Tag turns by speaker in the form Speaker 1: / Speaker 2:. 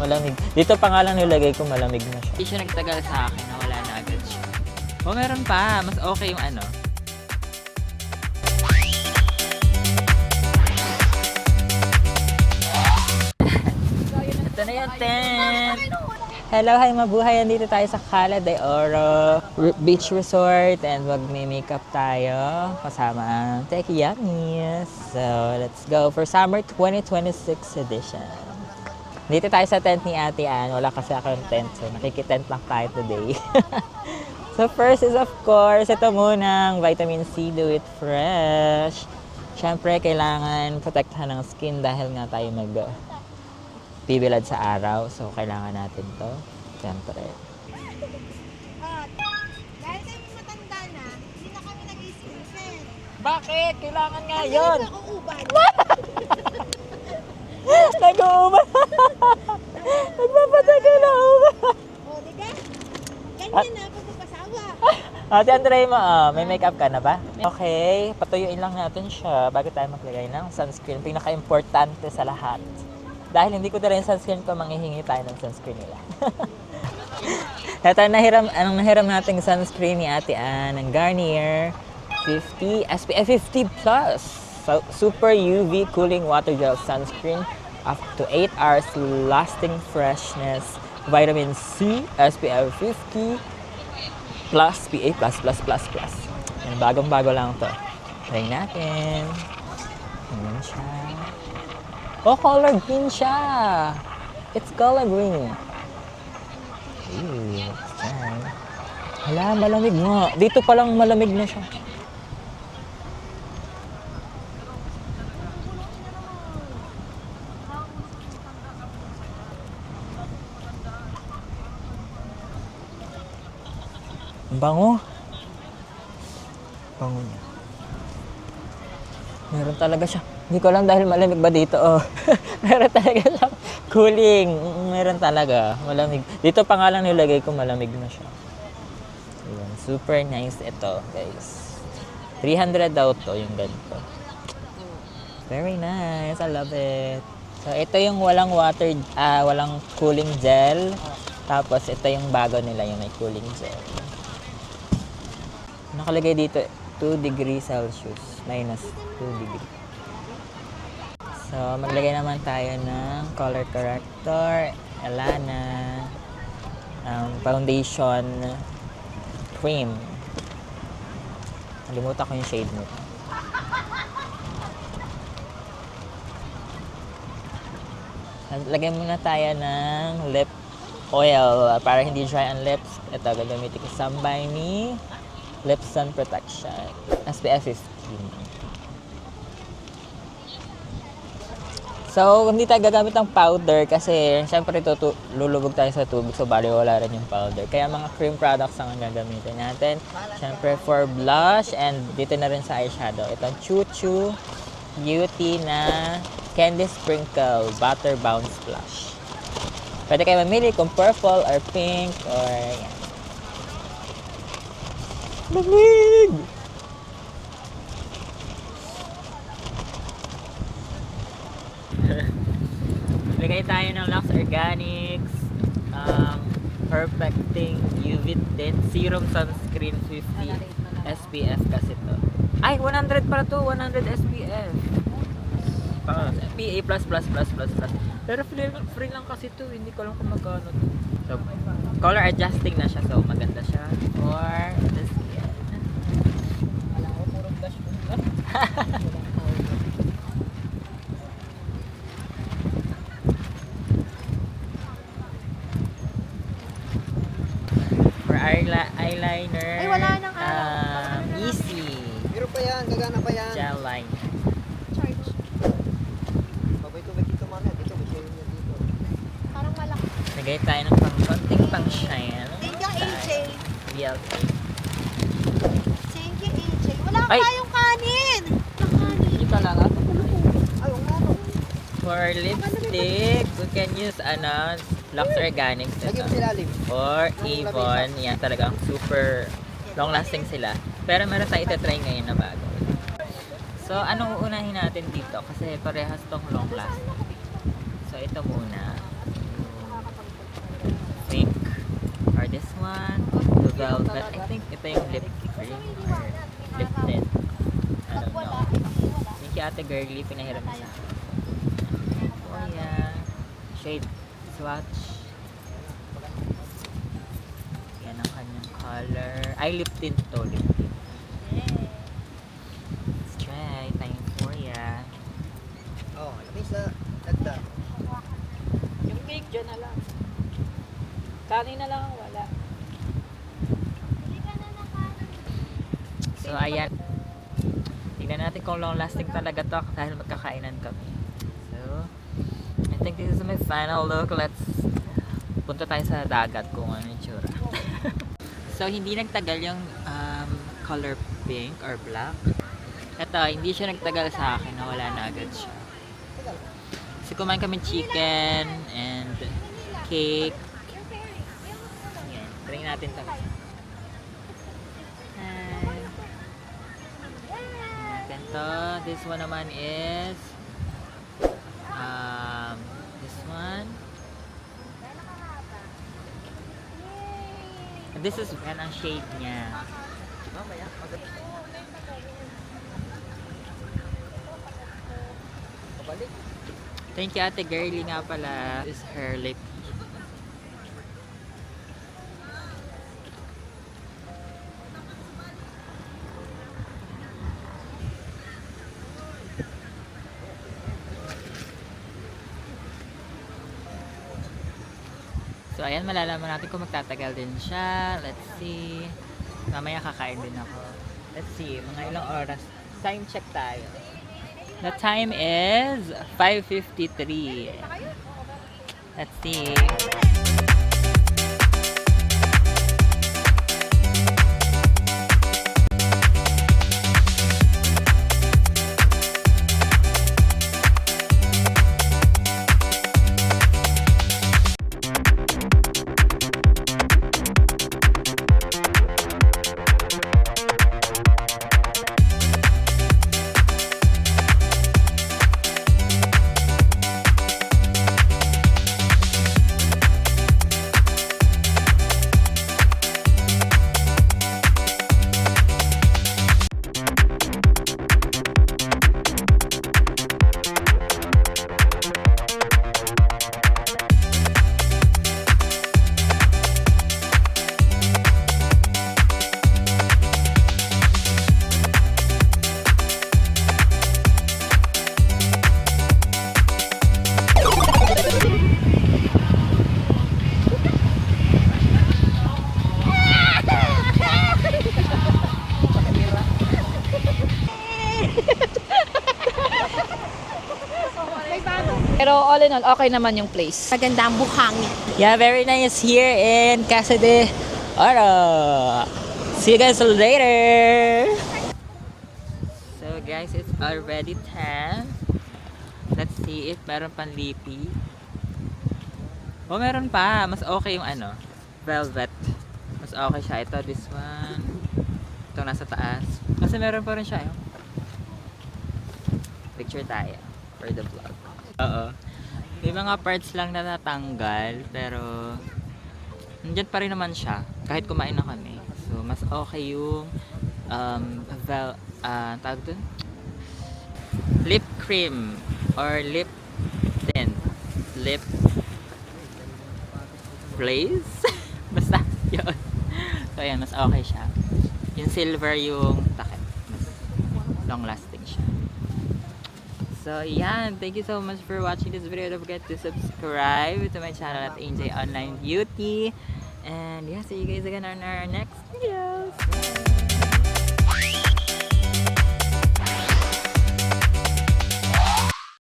Speaker 1: Malamig. Dito pa nga lang nilagay ko, malamig na siya.
Speaker 2: Hindi siya nagtagal sa akin, nawala na agad siya. O meron pa, mas okay yung ano. Ito na yung tent!
Speaker 1: Hello, hi, mabuhay. Nandito tayo sa Cala de Oro Beach Resort and magme-makeup tayo kasama ang Techie Yummies. So, let's go for Summer 2026 edition. Dito tayo sa tent ni Ate Ann. Wala kasi akong tent, so nakikitent lang tayo today. So, first is of course, ito munang Vitamin C Do It Fresh. Siyempre, kailangan protektahan ng skin dahil nga tayo bibilad sa araw. So, kailangan natin to. Siyempre.
Speaker 3: Dahil kami matanda na, hindi na kami nag-i-skincare.
Speaker 1: Bakit? Kailangan nga yun!
Speaker 3: Kasi nakauban.
Speaker 1: Nag-uuban! Nagpapatagal na uban!
Speaker 3: O, diba? Ganyan na pag magpasawa.
Speaker 1: Ate Andre, may makeup ka na ba? Okay, patuyuin lang natin siya bago tayo maglagay ng sunscreen. Pinaka-importante sa lahat. Dahil hindi ko dala yung sunscreen ko, manghihingi tayo ng sunscreen nila. Ito, anong nahiram nating sunscreen ni Ate Ann, ng Garnier 50, SPF 50+. So, Super UV Cooling Water Gel Sunscreen up to 8 hours lasting freshness. Vitamin C, SPF 50, plus PA++++. Yan, bagong-bago lang to. Try natin. Ayan siya. Oh, color green siya. It's color green. Ooh, it's nice. Hala, malamig nga. Dito pa lang malamig na siya. Ang bango. Bango niya. Meron talaga siya. Hindi ko lang dahil malamig ba dito. Oh. Meron talaga siya. Cooling. Meron talaga. Malamig. Dito pa nga lang nilagay ko, malamig na siya. Ayan. Super nice ito, guys. 300 daw to yung ganito. Very nice. I love it. So, ito yung walang walang cooling gel. Tapos, ito yung bago nila, yung may cooling gel. Nakalagay dito, 2 degrees Celsius. Minus 2 degrees. So, maglagay naman tayo ng color corrector, Elana, foundation cream. Nalimutan ko yung shade nito. Lagyan muna tayo ng lip oil para hindi dry ang lips. Ito, gagamitin ko Some by Me Lip Sun Protection. SPF 15. So, hindi tayo gagamit ng powder kasi syempre lulubog tayo sa tubig, so bali wala rin yung powder. Kaya mga cream products ang gagamitin natin. Syempre for blush and dito na rin sa eyeshadow. Itong Choo Choo Beauty na Candy Sprinkle Butter Bounce Blush. Pwede kayo mamili kung purple or pink or yan. Lamig! Lagay tayo ng Lux Organics Perfecting UV Tint Serum Sunscreen 50 SPF kasi to. Ay, 100 para to, 100 SPF. PA+++++. Pero free lang kasi to, hindi ko lang kung magkano to. So, color adjusting na siya, so maganda siya. For the skin. Wala ko, puro blush ko. For eyeliner,
Speaker 3: Ay, wala nang
Speaker 1: easy.
Speaker 4: Meron pa yan, gagana pa yan.
Speaker 1: Gel liner.
Speaker 3: Charge.
Speaker 4: Babay-tubay dito mana, dito, may share niya dito.
Speaker 3: Parang malaki.
Speaker 1: Lagay tayo ng konting pang shine.
Speaker 3: Thank you, AJ.
Speaker 1: BLT.
Speaker 3: Thank you, AJ. Wala
Speaker 1: Ay!
Speaker 3: tayong kanin. Walang kanin.
Speaker 1: Hindi talaga.
Speaker 4: Ay, oo nga, no.
Speaker 1: For lipstick, we can use Lux Organics ito.
Speaker 4: Lagyan mo silalim.
Speaker 1: Or Avon. Yan talagang super long lasting sila. Pero meron tayo ito-try ngayon na bago. So, anong uunahin natin dito? Kasi parehas tong long lasting. So, ito muna. ito yung lip cream or lip tint. I don't know. Thank you, Ate Girly. Pinahiram sa akin. Oh, yeah. Shade swatch. Yan ang kanyang color. Ay, lip tint to. Lip tint. Let's try. Thank you, ya.
Speaker 4: Oh, alam sa dagdag.
Speaker 1: Yung cake dyan na lang. Kanin na lang ang wala. So, ayan. Tingnan natin kung long lasting talaga to dahil magkakainan kami. So, I think this is my final look. Let's punta tayo sa dagat kung ano yung tsura. So, hindi nagtagal yung color pink or black. Ito, hindi siya nagtagal sa akin. Nawala na agad siya. Kasi kumain kami chicken and cake. Ayan, try natin ito. This one naman is this one. This is yan ang shade niya.
Speaker 4: Mamaya, pabalik.
Speaker 1: Thank you, Ate Girly nga pala. This is her lip. So, ayan, malalaman natin kung magtatagal din siya. Let's see. Mamaya kakain din ako. Let's see, mga ilang oras. Time check tayo. The time is 5:53. Let's see.
Speaker 5: Pero all in all, okay naman yung place.
Speaker 3: Maganda ang buhangin.
Speaker 1: Yeah, very nice here in Casa de Oro. See you guys later. So guys, it's already 10. Let's see if meron pang lipi. Oh, meron pa. Mas okay yung ano, velvet. Mas okay siya. Ito, this one. Itong nasa taas. Kasi meron pa rin siya. Yun. Picture tayo for the vlog. Oo. May mga parts lang na natanggal, pero nandiyan pa rin naman siya kahit kumain na kami. So, mas okay yung tawag dun? Lip cream or lip tint. Lip glaze? Basta, yun. So, ayan, mas okay siya. Yung silver yung takip. Mas long lasting siya. So, yan. Thank you so much for watching this video. Don't forget to subscribe to my channel at AJ Online Beauty. And yeah, see you guys again on our next video.